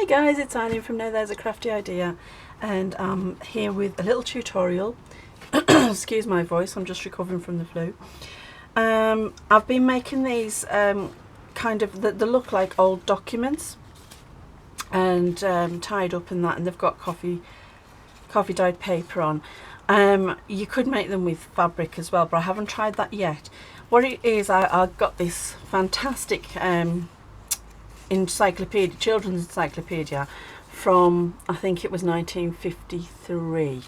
Hi guys, it's Eileen from Now There's a Crafty Idea, and I'm here with a little tutorial. Excuse my voice, I'm just recovering from the flu. I've been making these kind of, they look like old documents and tied up in that, and they've got coffee dyed paper on. You could make them with fabric as well, but I haven't tried that yet. What it is, I got this fantastic encyclopedia, children's encyclopedia from, I think it was 1953,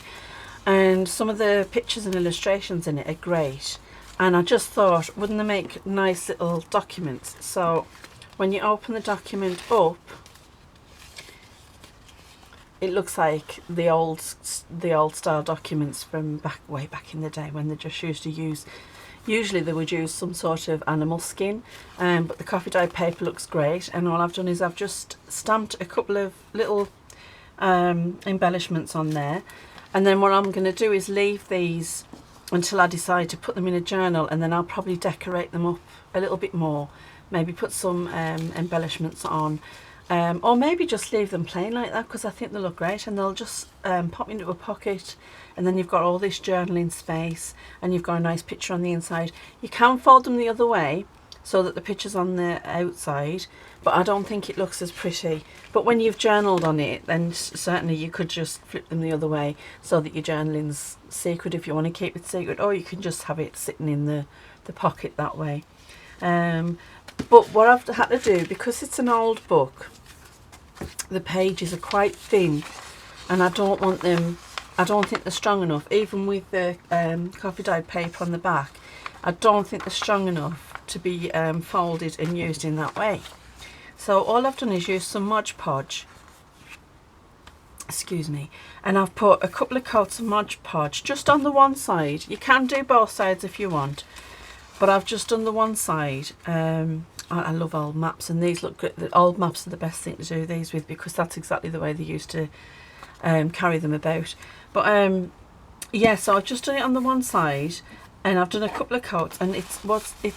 and some of the pictures and illustrations in it are great, and I just thought, wouldn't they make nice little documents? So when you open the document up, it looks like the old style documents from way back in the day, when they just used to use, usually they would use some sort of animal skin, but the coffee dyed paper looks great, and all I've done is I've just stamped a couple of little embellishments on there, and then what I'm going to do is leave these until I decide to put them in a journal, and then I'll probably decorate them up a little bit more, maybe put some embellishments on, or maybe just leave them plain like that, because I think they look great, and they'll just pop into a pocket, and then you've got all this journaling space, and you've got a nice picture on the inside. You can fold them the other way so that the picture's on the outside, but I don't think it looks as pretty. But when you've journaled on it, then certainly you could just flip them the other way so that your journaling's secret if you want to keep it secret, or you can just have it sitting in the pocket that way. But what I've had to do, because it's an old book, the pages are quite thin, and I don't want them, I don't think they're strong enough, even with the coffee dyed paper on the back. I don't think they're strong enough to be folded and used in that way. So all I've done is use some Mod Podge, excuse me, and I've put a couple of coats of Mod Podge just on the one side. You can do both sides if you want, but I've just done the one side. I love old maps, and these look good. The old maps are the best thing to do these with, because that's exactly the way they used to carry them about. But yeah, so I've just done it on the one side, and I've done a couple of coats, and it's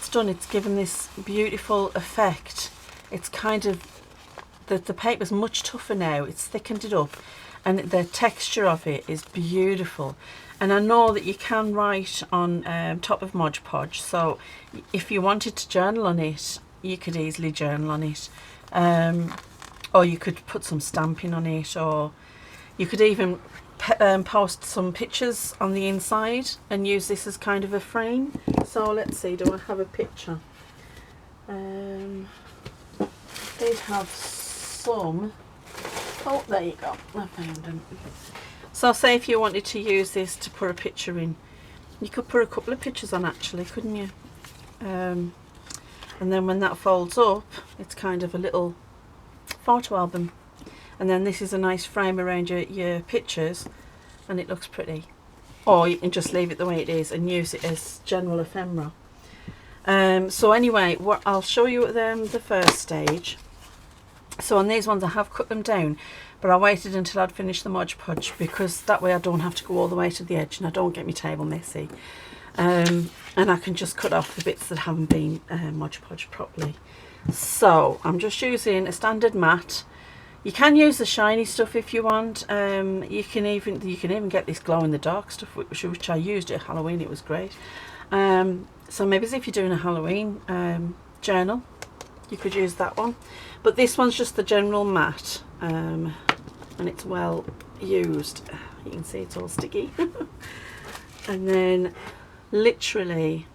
done, it's given this beautiful effect. It's kind of, the paper's much tougher now, it's thickened it up, and the texture of it is beautiful. And I know that you can write on top of Mod Podge, so if you wanted to journal on it, you could easily journal on it, or you could put some stamping on it, or you could even post some pictures on the inside and use this as kind of a frame. So let's see, do I have a picture? They have some, oh there you go, I found them. So say if you wanted to use this to put a picture in, you could put a couple of pictures on actually, couldn't you? And then when that folds up, it's kind of a little photo album. And then this is a nice frame around your pictures, and it looks pretty. Or you can just leave it the way it is and use it as general ephemera. So anyway, what I'll show you the first stage. So on these ones I have cut them down, but I waited until I'd finished the Mod Podge, because that way I don't have to go all the way to the edge and I don't get my table messy. And I can just cut off the bits that haven't been Mod Podged properly. So I'm just using a standard mat. You can use the shiny stuff if you want. You can even get this glow in the dark stuff, which I used at Halloween. It was great. So maybe if you're doing a Halloween journal, you could use that one. But this one's just the general mat, and it's well used. You can see it's all sticky. And then literally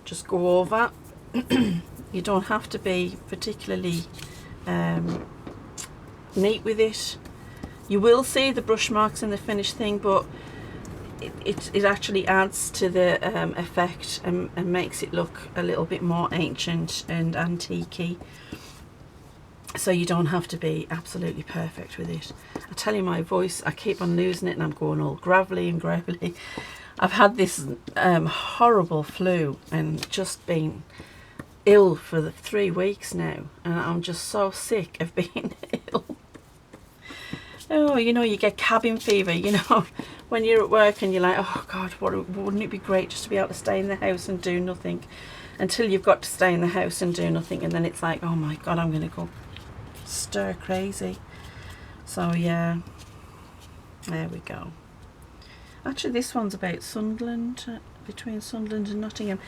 just go over. You don't have to be particularly neat with it. You will see the brush marks in the finished thing, but it actually adds to the effect and makes it look a little bit more ancient and antique-y. So you don't have to be absolutely perfect with it. I tell you, my voice, I keep on losing it, and I'm going all gravelly and gravelly. I've had this horrible flu and just been ill for the 3 weeks now, and I'm just so sick of being ill. Oh, you know, you get cabin fever, you know, when you're at work and you're like, oh God, wouldn't it be great just to be able to stay in the house and do nothing, until you've got to stay in the house and do nothing, and then it's like, oh my God, I'm going to go stir crazy. So yeah, there we go. Actually, this one's about Sunderland, between Sunderland and Nottingham.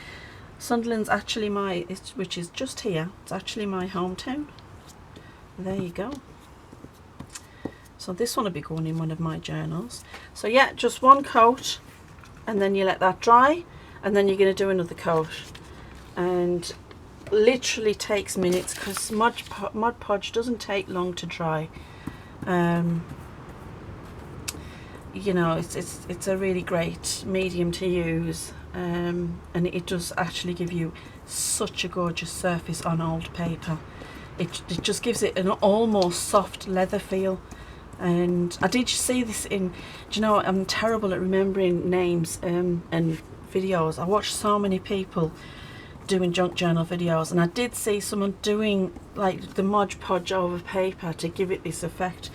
Sunderland's actually which is just here, it's actually my hometown. There you go. So this one will be going in one of my journals. So yeah, just one coat, and then you let that dry, and then you're going to do another coat. And literally takes minutes, because Mod Podge doesn't take long to dry. You know, it's a really great medium to use, and it does actually give you such a gorgeous surface on old paper. It just gives it an almost soft leather feel. And I did see this in, do you know, I'm terrible at remembering names and videos. I watch so many people doing junk journal videos, and I did see someone doing like the Mod Podge over paper to give it this effect.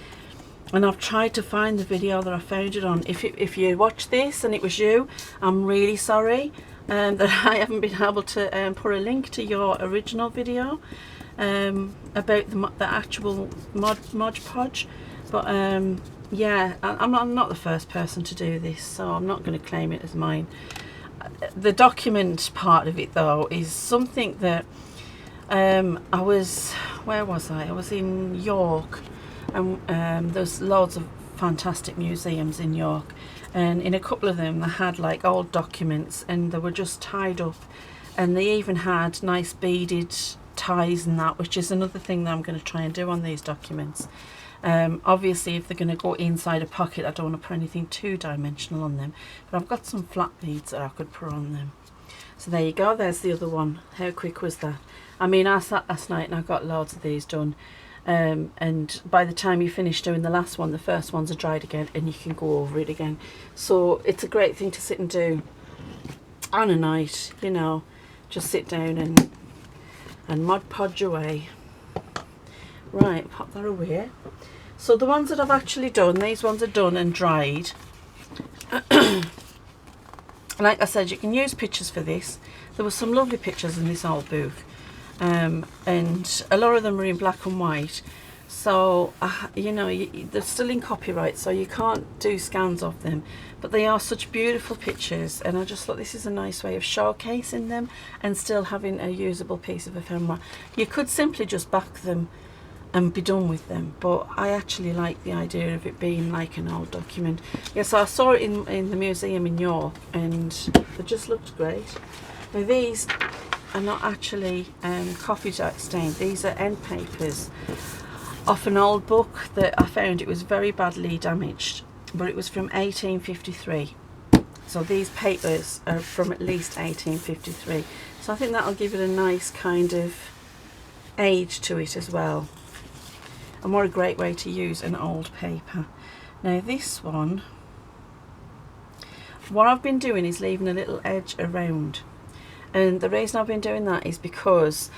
And I've tried to find the video that I found it on. If you watch this and it was you, I'm really sorry that I haven't been able to put a link to your original video about the actual Mod Podge. But yeah, I'm not the first person to do this, so I'm not going to claim it as mine. The document part of it, though, is something that where was I? I was in York, and there's loads of fantastic museums in York, and in a couple of them they had like old documents, and they were just tied up, and they even had nice beaded ties and that, which is another thing that I'm going to try and do on these documents. Obviously, if they're going to go inside a pocket, I don't want to put anything too dimensional on them, but I've got some flat beads that I could put on them. So there you go, there's the other one. How quick was that? I mean, I sat last night and I got loads of these done, and by the time you finish doing the last one, the first ones are dried again, and you can go over it again. So it's a great thing to sit and do on a night, you know, just sit down and Mod Podge away. Right, pop that away. So the ones that I've actually done, these ones are done and dried. Like I said, you can use pictures for this. There were some lovely pictures in this old book, and a lot of them are in black and white. So you know, they're still in copyright, so you can't do scans of them, but they are such beautiful pictures, and I just thought this is a nice way of showcasing them and still having a usable piece of ephemera. You could simply just back them and be done with them, but I actually like the idea of it being like an old document. Yes, I saw it in the museum in York, and it just looked great. Now these are not actually coffee stained, these are end papers off an old book that I found. It was very badly damaged, but it was from 1853. So these papers are from at least 1853. So I think that'll give it a nice kind of age to it as well. And what a great way to use an old paper. Now this one, what I've been doing is leaving a little edge around, and the reason I've been doing that is because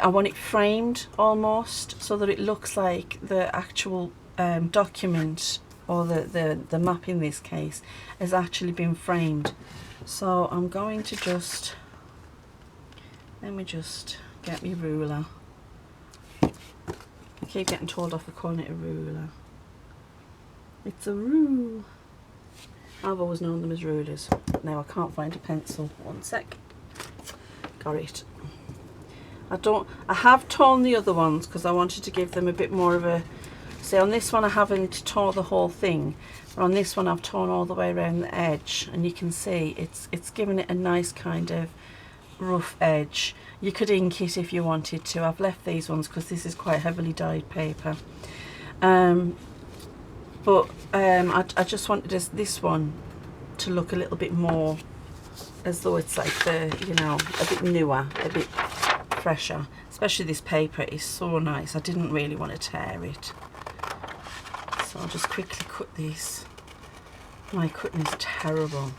I want it framed almost, so that it looks like the actual document, or the map in this case, has actually been framed. So I'm going to just, let me just get my ruler. I keep getting told off for calling it a ruler. It's a rule. I've always known them as rulers. Now I can't find a pencil. One sec. Got it. I have torn the other ones because I wanted to give them a bit more of a, see, on this one I haven't torn the whole thing, but on this one I've torn all the way around the edge, and you can see it's given it a nice kind of rough edge. You could ink it if you wanted to. I've left these ones because this is quite heavily dyed paper, but I just wanted this one to look a little bit more as though it's like you know, a bit newer, a bit fresher. Especially this paper is so nice. I didn't really want to tear it, so I'll just quickly cut these. My cutting is terrible.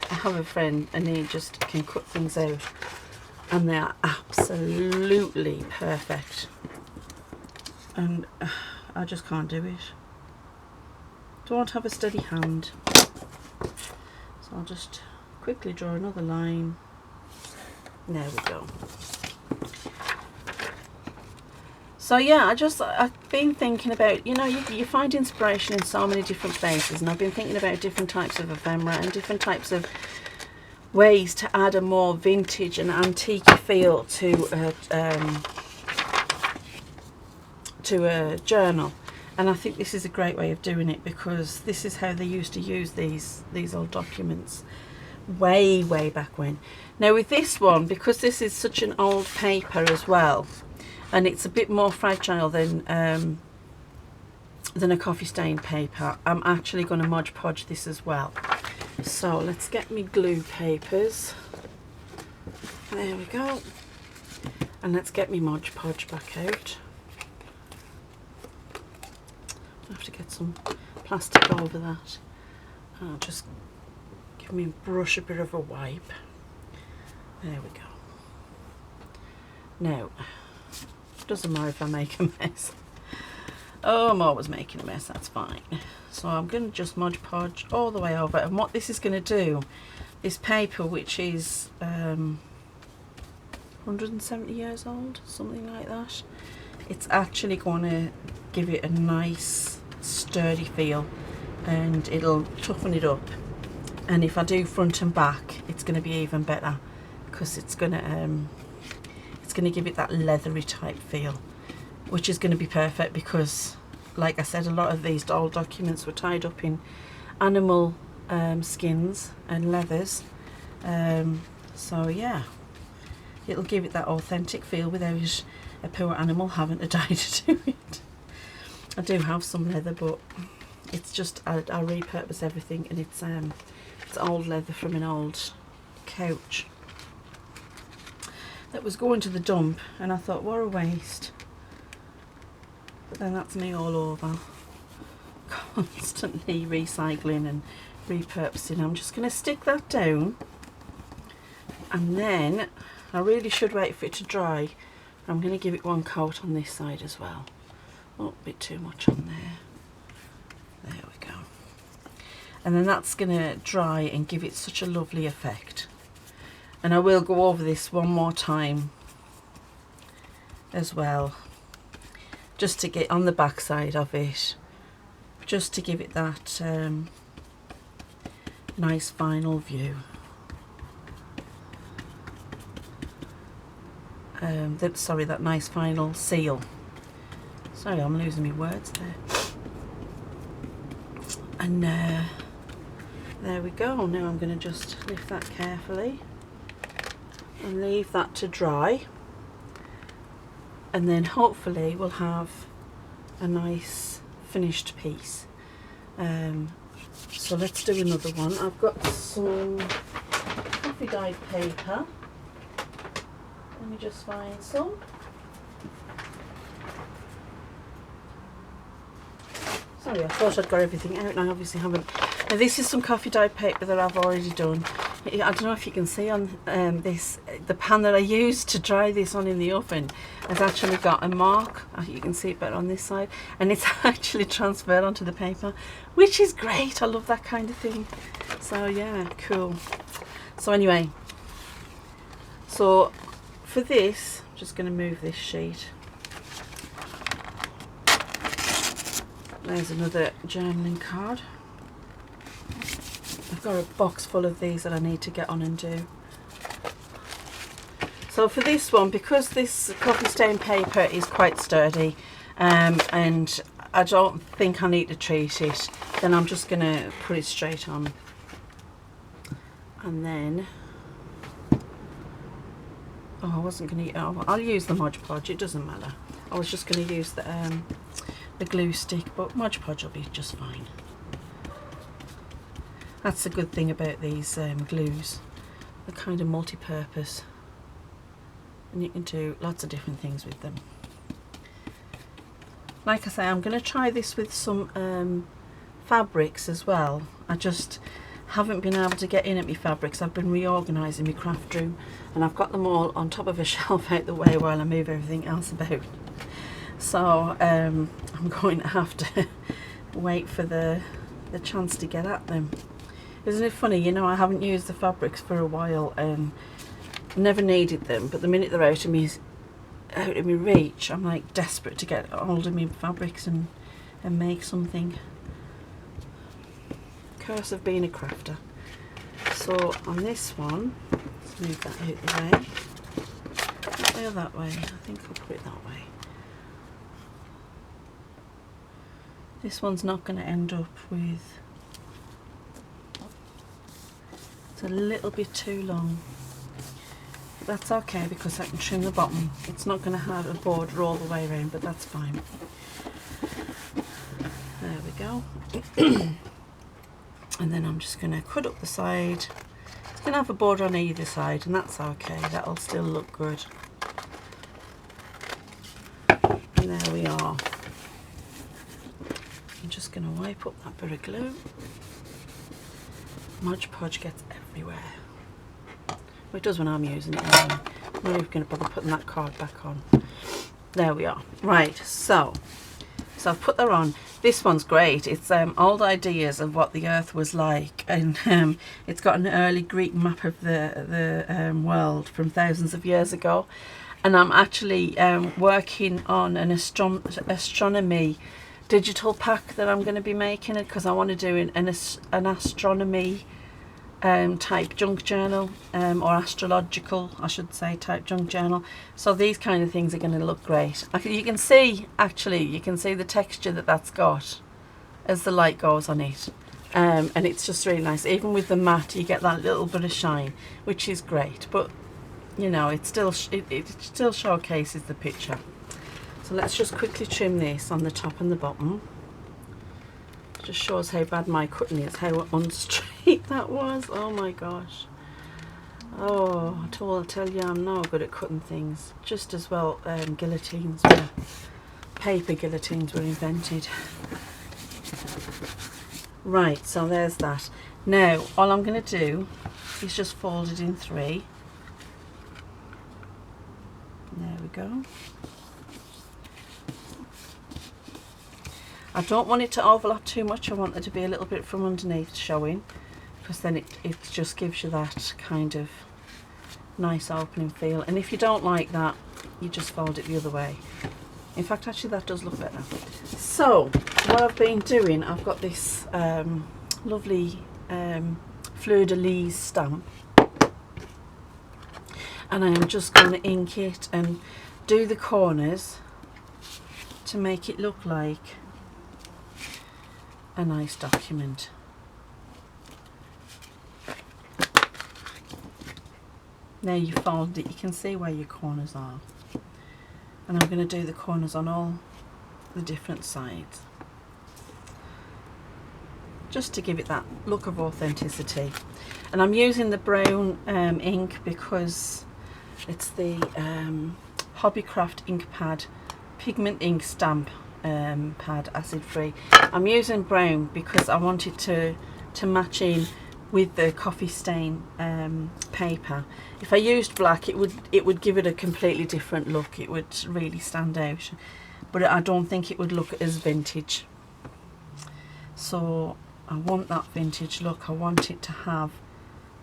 I have a friend and he just can cut things out and they are absolutely perfect, and I just can't do it. Don't have a steady hand. So I'll just quickly draw another line. There we go. So yeah, I've been thinking about, you know, you find inspiration in so many different places, and I've been thinking about different types of ephemera and different types of ways to add a more vintage and antique feel to a journal. And I think this is a great way of doing it, because this is how they used to use these old documents way back when. Now with this one, because this is such an old paper as well, and it's a bit more fragile than a coffee stain paper, I'm actually going to Mod Podge this as well. So let's get me glue papers. There we go. And let's get me Mod Podge back out. I have to get some plastic over that. I'll just give me brush a bit of a wipe. There we go. Now, doesn't matter if I make a mess. Oh, I'm always making a mess, that's fine. So I'm going to just Mod Podge all the way over. And what this is going to do, this paper, which is 170 years old, something like that, it's actually going to give it a nice sturdy feel, and it'll toughen it up. And if I do front and back, it's going to be even better, because it's going to give it that leathery type feel, which is going to be perfect, because like I said, a lot of these old documents were tied up in animal skins and leathers, so yeah, it'll give it that authentic feel without a poor animal having to die to do it. I do have some leather, but it's just I repurpose everything, and it's old leather from an old couch that was going to the dump, and I thought, what a waste. But then that's me all over, constantly recycling and repurposing. I'm just going to stick that down, and then I really should wait for it to dry. I'm going to give it one coat on this side as well. Oh, a bit too much on there. There we go. And then that's going to dry and give it such a lovely effect. And I will go over this one more time as well, just to get on the back side of it, just to give it that nice final view. That nice final seal. Sorry, I'm losing my words there. And there we go. Now I'm going to just lift that carefully and leave that to dry, and then hopefully we'll have a nice finished piece. So let's do another one. I've got some coffee dyed paper. Let me just find some. Sorry, I thought I'd got everything out, and I obviously haven't. Now this is some coffee dyed paper that I've already done. I don't know if you can see on this, the pan that I used to dry this on in the oven has actually got a mark. You can see it better on this side, and it's actually transferred onto the paper, which is great. I love that kind of thing. So yeah, cool. So anyway, so for this, I'm just going to move this sheet. There's another journaling card. I've got a box full of these that I need to get on and do. So for this one, because this coffee stain paper is quite sturdy, and I don't think I need to treat it, then I'm just going to put it straight on. And then, oh, I wasn't going to, oh, I'll use the Mod Podge, it doesn't matter. I was just going to use the glue stick, but Mod Podge will be just fine. That's the good thing about these glues. They're kind of multi-purpose, and you can do lots of different things with them. Like I say, I'm going to try this with some fabrics as well. I just haven't been able to get in at my fabrics. I've been reorganising my craft room, and I've got them all on top of a shelf out the way while I move everything else about. So I'm going to have to wait for the chance to get at them. Isn't it funny, you know, I haven't used the fabrics for a while and never needed them, but the minute they're out of me out of my reach. I'm like desperate to get hold of my fabrics and make something. Curse of being a crafter. So on this one, let's move that out of the way. That way or that way? I think I'll put it that way. This one's not going to end up with, it's a little bit too long. That's okay because I can trim the bottom. It's not going to have a border all the way around, but that's fine. There we go. And then I'm just going to cut up the side. It's going to have a border on either side, and that's okay. That'll still look good. And there we are. I'm just going to wipe up that bit of glue. Mod Podge gets everywhere. Well, it does when I'm using it anyway. I'm not even going to bother putting that card back on. There we are. Right, so I've put that on. This one's great. It's old ideas of what the earth was like, and it's got an early Greek map of the world from thousands of years ago. And I'm actually working on an astronomy digital pack that I'm going to be making it, because I want to do an astronomy type junk journal, or astrological, I should say, type junk journal. So these kind of things are going to look great. You can see, actually, you can see the texture that that's got as the light goes on it, and it's just really nice. Even with the matte, you get that little bit of shine, which is great. But you know, it still showcases the picture. So let's just quickly trim this on the top and the bottom. Just shows how bad my cutting is, how unstraight that was. Oh my gosh. Oh, I'll tell you, I'm no good at cutting things. Just as well guillotines were, paper guillotines were invented. Right, so there's that. Now, all I'm going to do is just fold it in 3. There we go. I don't want it to overlap too much. I want there to be a little bit from underneath showing, because then it just gives you that kind of nice opening feel. And if you don't like that, you just fold it the other way. In fact, actually that does look better. So what I've been doing, I've got this lovely fleur-de-lis stamp, and I am just going to ink it and do the corners to make it look like a nice document. Now you fold it, you can see where your corners are, and I'm going to do the corners on all the different sides, just to give it that look of authenticity. And I'm using the brown ink because it's the Hobbycraft ink pad pigment ink stamp pad, acid free. I'm using brown because I want it to match in with the coffee stain paper. If I used black, it would give it a completely different look. It would really stand out, but I don't think it would look as vintage. So I want that vintage look. I want it to have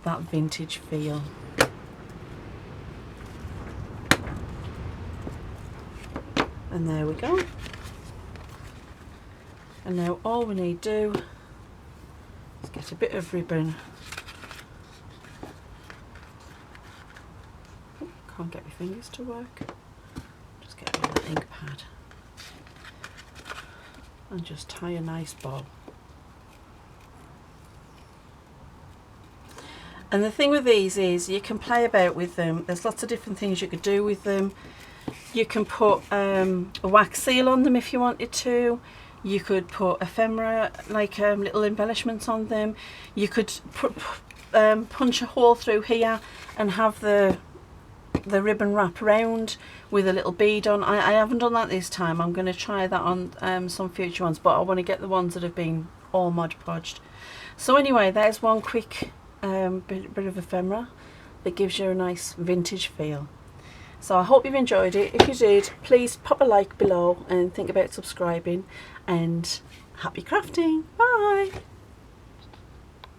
that vintage feel. And there we go. And now all we need to do is get a bit of ribbon. Oh, can't get my fingers to work. Just get a bit of ink pad and just tie a nice bow. And the thing with these is you can play about with them. There's lots of different things you could do with them. You can put a wax seal on them if you wanted to. You could put ephemera, like little embellishments on them. You could punch a hole through here and have the ribbon wrap around with a little bead on. I haven't done that this time. I'm going to try that on some future ones, but I want to get the ones that have been all Mod Podged. So anyway, there's one quick bit of ephemera that gives you a nice vintage feel. So I hope you've enjoyed it. If you did, please pop a like below and think about subscribing, and happy crafting. Bye.